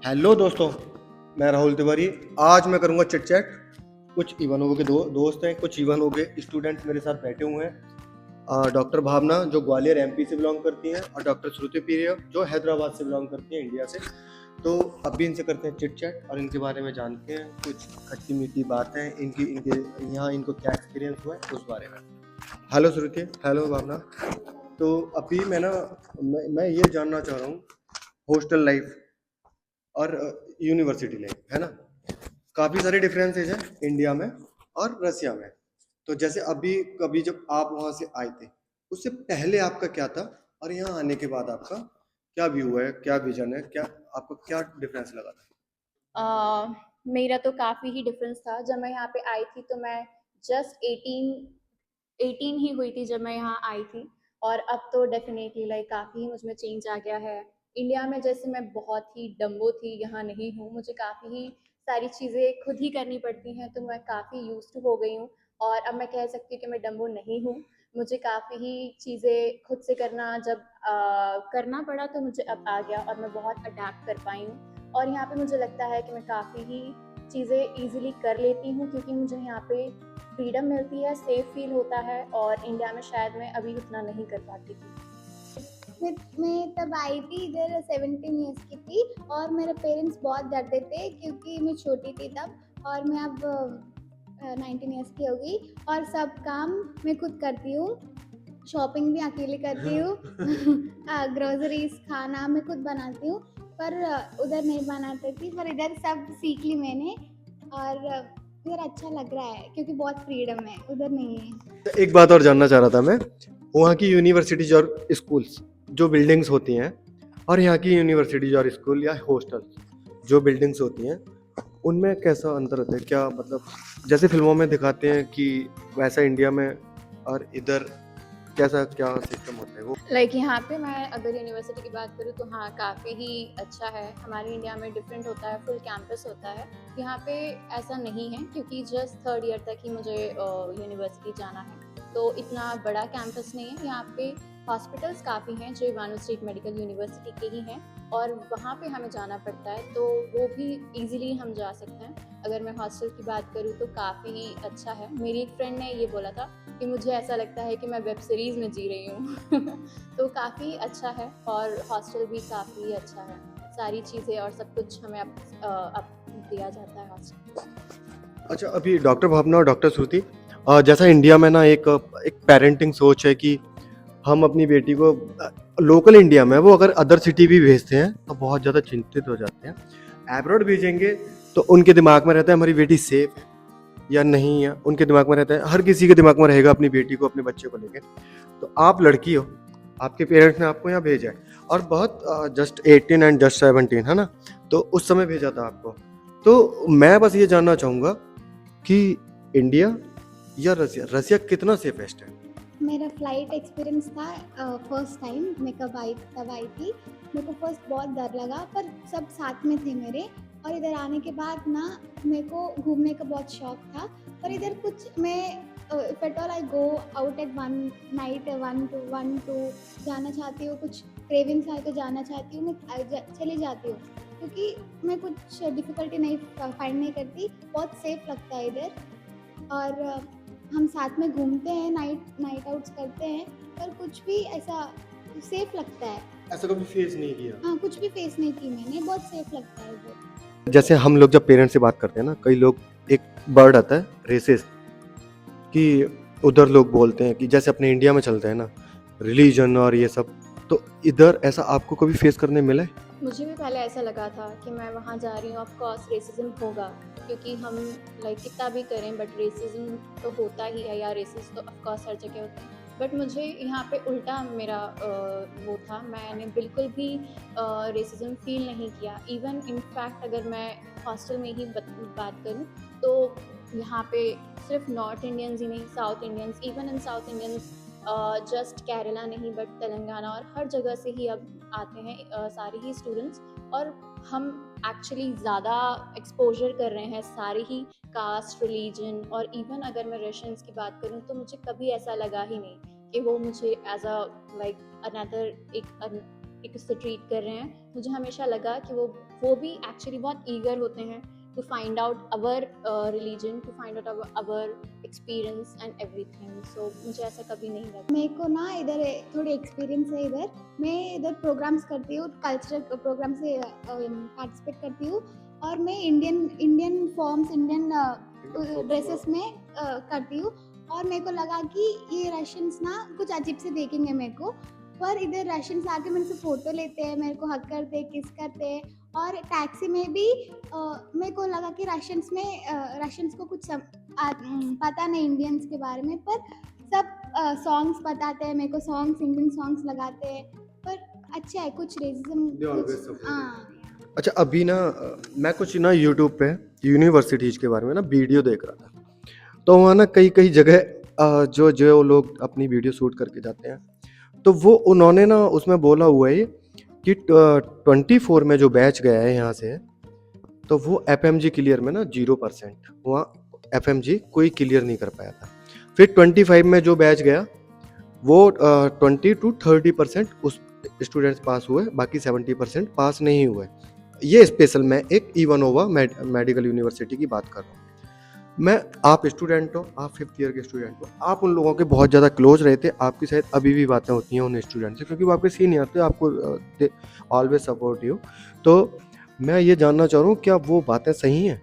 Hello दोस्तों, मैं राहुल तिवारी। आज मैं करूंगा चिट चैट। कुछ इवानोवो के दोस्त हैं, कुछ इवानोवो के स्टूडेंट्स मेरे साथ बैठे हुए हैं। डॉक्टर भावना जो ग्वालियर एमपी से बिलोंग करती हैं और डॉक्टर श्रुति प्रिया जो हैदराबाद से बिलोंग करती हैं, इंडिया से। तो अभी इनसे करते हैं चिट चैट और इनके बारे में जानते हैं कुछ खट्टी मीठी बातें, इनकी इनके यहाँ इनको क्या एक्सपीरियंस हुआ है उस बारे में। हेलो श्रुति, हेलो भावना। तो अभी मैं ये जानना चाह रहा हूँ, हॉस्टल लाइफ और यूनिवर्सिटी लाइफ है ना, काफ़ी सारे डिफरेंसेज हैं इंडिया में और रसिया में। तो जैसे अभी कभी जब आप वहाँ से आए थे, उससे पहले आपका क्या था और यहाँ आने के बाद आपका क्या व्यू है, क्या विजन है, क्या आपको क्या डिफरेंस लगा था? मेरा तो काफ़ी ही डिफरेंस था। जब मैं यहाँ पे आई थी तो मैं जस्ट 18 ही हुई थी जब मैं यहाँ आई थी। और अब तो डेफिनेटली लाइक काफ़ी ही मुझमें चेंज आ गया है। इंडिया में जैसे मैं बहुत ही डम्बो थी, यहाँ नहीं हूँ। मुझे काफ़ी ही सारी चीज़ें खुद ही करनी पड़ती हैं, तो मैं काफ़ी यूज्ड टू हो गई हूँ। और अब मैं कह सकती हूँ कि मैं डम्बो नहीं हूँ। मुझे काफ़ी ही चीज़ें खुद से करना जब करना पड़ा तो मुझे अब आ गया और मैं बहुत अडेप्ट कर पाई हूँ। और यहाँ पे मुझे लगता है कि मैं काफ़ी ही चीज़ें ईज़िली कर लेती हूँ, क्योंकि मुझे यहाँ पे फ्रीडम मिलती है, सेफ फील होता है, और इंडिया में शायद मैं अभी उतना नहीं कर पाती थी। मैं तब आई थी इधर 17 ईयर्स की थी, और मेरे पेरेंट्स बहुत डरते थे क्योंकि मैं छोटी थी तब। और मैं अब 19 ईयर्स की हो गई, और सब काम मैं खुद करती हूँ। शॉपिंग भी अकेले करती हूँ। ग्रोसरीज खाना मैं खुद बनाती हूँ। पर उधर नहीं बनाती थी, पर इधर सब सीख ली मैंने। और इधर अच्छा लग रहा है क्योंकि बहुत फ्रीडम है, उधर नहीं है। तो एक बात और जानना चाह रहा था मैं, वहाँ की यूनिवर्सिटीज और स्कूल्स जो बिल्डिंग्स होती हैं और यहाँ की यूनिवर्सिटीज और स्कूल या हॉस्टल जो बिल्डिंग्स होती हैं, उनमें कैसा अंतर होता है? क्या मतलब जैसे फिल्मों में दिखाते हैं कि वैसा इंडिया में और इधर कैसा क्या सिस्टम होता है वो? यहाँ पे मैं अगर यूनिवर्सिटी की बात करूँ तो हाँ, काफ़ी ही अच्छा है। हमारे इंडिया में डिफरेंट होता है, फुल कैंपस होता है। यहाँ पे ऐसा नहीं है, क्योंकि जस्ट थर्ड ईयर तक ही मुझे यूनिवर्सिटी जाना है, तो इतना बड़ा कैंपस नहीं है। यहाँ पे हॉस्पिटल्स काफ़ी हैं जो इवानो स्टेट मेडिकल यूनिवर्सिटी के ही हैं, और वहाँ पे हमें जाना पड़ता है, तो वो भी ईजिली हम जा सकते हैं। अगर मैं हॉस्टल की बात करूँ तो काफ़ी ही अच्छा है। मेरी एक फ्रेंड ने ये बोला था कि मुझे ऐसा लगता है कि मैं वेब सीरीज़ में जी रही हूँ। तो काफ़ी अच्छा है, और हॉस्टल भी काफ़ी अच्छा है। सारी चीज़ें और सब कुछ हमें अब दिया जाता है हॉस्टल। अच्छा, अभी डॉक्टर भावना और डॉक्टर श्रुति, जैसा इंडिया में ना एक एक पेरेंटिंग सोच है कि हम अपनी बेटी को लोकल इंडिया में वो अगर अदर सिटी भी भेजते हैं तो बहुत ज़्यादा चिंतित हो जाते हैं। एब्रॉड भेजेंगे तो उनके दिमाग में रहता है हमारी बेटी सेफ है या नहीं है। उनके दिमाग में रहता है, हर किसी के दिमाग में रहेगा अपनी बेटी को, अपने बच्चे को लेके। तो आप लड़की हो, आपके पेरेंट्स ने आपको यहाँ भेजा है और बहुत जस्ट 18 एंड जस्ट 17 है ना, तो उस समय भेजा था आपको। तो मैं बस ये जानना चाहूँगा कि इंडिया या रसिया, रसिया कितना सेफेस्ट है? मेरा फ्लाइट एक्सपीरियंस था फर्स्ट टाइम मैं कब आई तब आई थी। मेरे को फर्स्ट बहुत डर लगा, पर सब साथ में थे मेरे। और इधर आने के बाद ना मेरे को घूमने का बहुत शौक था। पर इधर कुछ मैं if at all I go out at one night, one two जाना चाहती हूँ, कुछ क्रेविंग्स आए तो जाना चाहती हूँ, मैं चली जाती हूँ, क्योंकि मैं कुछ डिफ़िकल्टी नहीं फाइंड नहीं करती। बहुत सेफ लगता है इधर। और हम साथ में घूमते हैं, नाइट नाइट आउट्स करते हैं, पर कुछ भी ऐसा सेफ लगता है। ऐसा कभी फेस नहीं किया? हाँ, कुछ भी फेस नहीं की मैंने, बहुत सेफ लगता है इधर। जैसे हम लोग जब पेरेंट्स से बात करते हैं ना, कई लोग, एक वर्ड आता है रेसिस्ट, कि उधर लोग बोलते हैं कि जैसे अपने इंडिया में चलते हैं ना रिलीजन और ये सब, तो इधर ऐसा आपको कभी फेस करने मिला है? मुझे भी पहले ऐसा लगा था कि मैं वहाँ जा रही हूँ, ऑफ कोर्स रेसिज्म होगा, क्योंकि हम कितना भी करें बट रेसिज्म तो होता ही है, या रेसिस्ट तो ऑफ कोर्स हर जगह होता है। बट मुझे यहाँ पे उल्टा मेरा वो था, मैंने बिल्कुल भी रेसिज्म फील नहीं किया। इवन इनफैक्ट अगर मैं हॉस्टल में ही बात करूँ तो यहाँ पे सिर्फ नॉर्थ इंडियंस ही नहीं, south Indians, even in south Indians, just Kerala नहीं बट तेलंगाना और हर जगह से ही अब आते हैं सारे ही स्टूडेंट्स। और हम एक्चुअली ज़्यादा एक्सपोजर कर रहे हैं सारे ही कास्ट, रिलीजन, और इवन अगर मैं रशियंस की बात करूँ तो मुझे कभी ऐसा लगा ही नहीं कि वो मुझे एज अ लाइक अनदर एक एक उससे ट्रीट कर रहे हैं, मुझे हमेशा लगा कि वो भी एक्चुअली बहुत ईगर होते हैं to find out our religion, to find out our experience and everything. So मुझे ऐसा कभी नहीं लगा। मेरे को ना इधर थोड़ी एक्सपीरियंस है इधर। मैं इधर प्रोग्राम्स करती हूँ, कल्चरल प्रोग्राम से पार्टिसिपेट करती हूँ और मैं इंडियन फॉर्म्स, इंडियन ड्रेसेस में करती हूँ। और मेरे को लगा कि ये रशियंस ना कुछ अजीब से देखेंगे मेरे को, पर इधर रशियंस आके मेरे से फ़ोटो लेते हैं, मेरे को हक करते हैं, किस करते हैं। और टैक्सी में भी मेरे को लगा कि रशियंस को कुछ पता नहीं इंडियंस के बारे में, पर सब सॉन्ग्स बताते हैं मेरे को, सॉन्ग्स इंडियन सॉन्ग्स लगाते हैं। पर अच्छा है, कुछ They always support रेसिज्म। अच्छा, अभी ना मैं कुछ ना यूट्यूब पे यूनिवर्सिटीज़ के बारे में ना वीडियो देख रहा था, तो वहाँ ना कई जगह जो लोग अपनी वीडियो शूट करके जाते हैं, तो वो उन्होंने ना उसमें बोला हुआ है कि 24 में जो बैच गया है यहाँ से, तो वो FMG क्लियर में ना 0%, वहाँ FMG कोई क्लियर नहीं कर पाया था। फिर 25 में जो बैच गया वो 20 to 30% उस स्टूडेंट्स पास हुए, बाकी 70% पास नहीं हुए। ये स्पेशल मैं एक इवानोवा मेडिकल यूनिवर्सिटी की बात कर रहा हूँ। आप स्टूडेंट हो, आप 5th ईयर के स्टूडेंट हो, आप उन लोगों के बहुत ज़्यादा क्लोज रहे थे, आपकी शायद अभी भी बातें होती हैं उन स्टूडेंट से, क्योंकि वो आपके सीनियर थे, आपको ऑलवेज सपोर्ट यू। तो मैं ये जानना चाह रहा हूँ, क्या वो बातें सही हैं?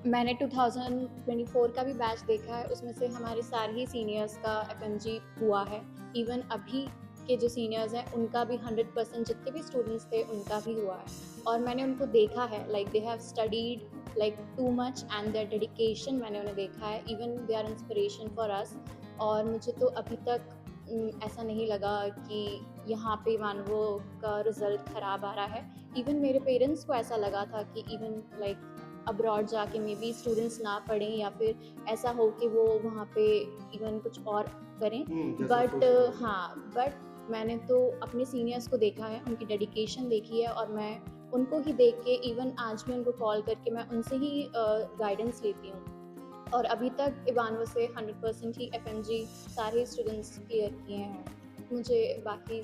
मैंने 2024 का भी बैच देखा है, उसमें से हमारे सारे ही सीनियर्स का FMG हुआ है। इवन अभी के जो सीनियर्स हैं उनका भी 100%, जितने भी स्टूडेंट्स थे उनका भी हुआ है। और मैंने उनको देखा है, like they have studied like too much and their dedication मैंने उन्हें देखा है। Even they are inspiration for us. और मुझे तो अभी तक ऐसा नहीं लगा कि यहाँ पे मानवों का रिज़ल्ट ख़राब आ रहा है। इवन मेरे पेरेंट्स को ऐसा लगा था कि इवन लाइक अब्रॉड जाके मे बी स्टूडेंट्स ना पढ़ें या फिर ऐसा हो कि वो वहाँ पे इवन कुछ और करें। बट मैंने तो अपने सीनियर्स को देखा है, उनकी डेडिकेशन देखी है, और मैं उनको ही देख के इवन आज भी उनको कॉल करके मैं उनसे ही गाइडेंस लेती हूँ। और अभी तक इवानवो से 100% ही FMG सारे स्टूडेंट्स क्लियर किए हैं। मुझे बाकी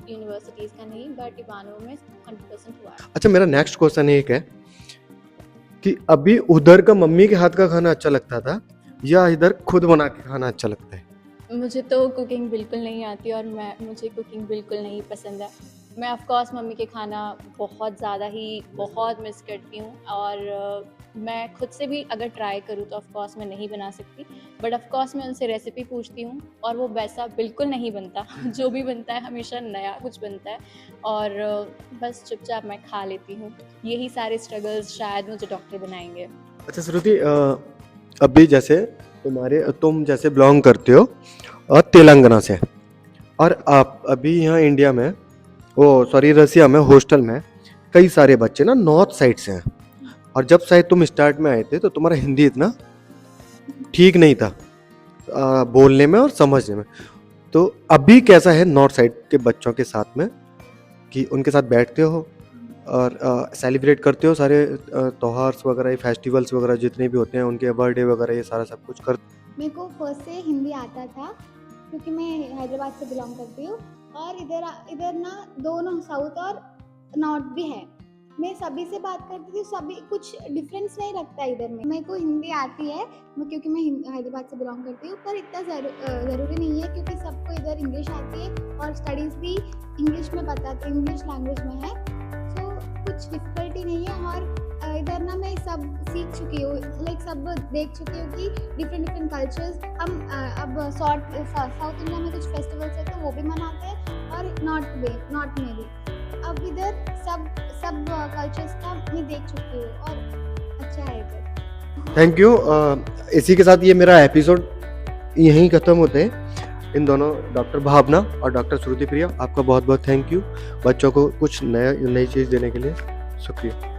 यूनिवर्सिटीज़ का नहीं, बट इवानवो में 100% हुआ है। अच्छा, मेरा नेक्स्ट क्वेश्चन एक है कि अभी उधर का मम्मी के हाथ का खाना अच्छा लगता था या इधर खुद बना के खाना अच्छा लगता है? मुझे तो कुकिंग बिल्कुल नहीं आती और मुझे कुकिंग बिल्कुल नहीं पसंद है। मैं ऑफ़ कोर्स मम्मी के खाना बहुत मिस करती हूँ। और मैं खुद से भी अगर ट्राई करूँ तो ऑफ़ कोर्स मैं नहीं बना सकती, बट ऑफ़ कोर्स मैं उनसे रेसिपी पूछती हूँ और वो वैसा बिल्कुल नहीं बनता। जो भी बनता है हमेशा नया कुछ बनता है और बस चुपचाप मैं खा लेती हूँ। यही सारे स्ट्रगल्स शायद मुझे डॉक्टर बनाएंगे। अच्छा श्रुति, अभी जैसे तुम जैसे बिलोंग करते हो तेलंगाना से, और आप अभी यहाँ इंडिया में रसिया में हॉस्टल में कई सारे बच्चे ना नॉर्थ साइड से हैं, और जब शायद तुम स्टार्ट में आए थे तो तुम्हारा हिंदी इतना ठीक नहीं था बोलने में और समझने में। तो अभी कैसा है नॉर्थ साइड के बच्चों के साथ में, कि उनके साथ बैठते हो और सेलिब्रेट करते हो सारे त्योहार वगैरह, फेस्टिवल्स वगैरह जितने भी होते हैं, उनके बर्थडे वगैरह, ये सारा सब कुछ कर? मेरे को फर्स्ट से हिंदी आता था क्योंकि मैं हैदराबाद से बिलोंग करती हूँ, और इधर ना दोनों साउथ और नॉर्थ भी है। मैं सभी से बात करती थी, सभी कुछ डिफरेंस नहीं रखता इधर में। मेरे को हिंदी आती है क्योंकि मैं हैदराबाद से बिलोंग करती हूँ, पर इतना ज़रूरी नहीं है क्योंकि सबको इधर इंग्लिश आती है और स्टडीज़ भी इंग्लिश में बताते हैं, इंग्लिश लैंग्वेज में है। सो कुछ डिफ़िकल्टी नहीं है। और इधर ना मैं सब सीख चुकी हूँ, लाइक सब देख चुकी हूँ कि डिफरेंट कल्चर्स। हम अब साउथ इंडिया में कुछ फेस्टिवल्स है तो वो भी मनाते हैं, और नॉर्थ में भी। अब इधर सब कल्चर्स का मैं देख चुकी हूँ और अच्छा है इधर। Thank you. इसी के साथ ये मेरा एपिसोड यहीं ख़त्म होते हैं। इन दोनों डॉक्टर भावना और डॉक्टर श्रुति प्रिया, आपका बहुत बहुत थैंक यू बच्चों को कुछ नई चीज़ देने के लिए। शुक्रिया।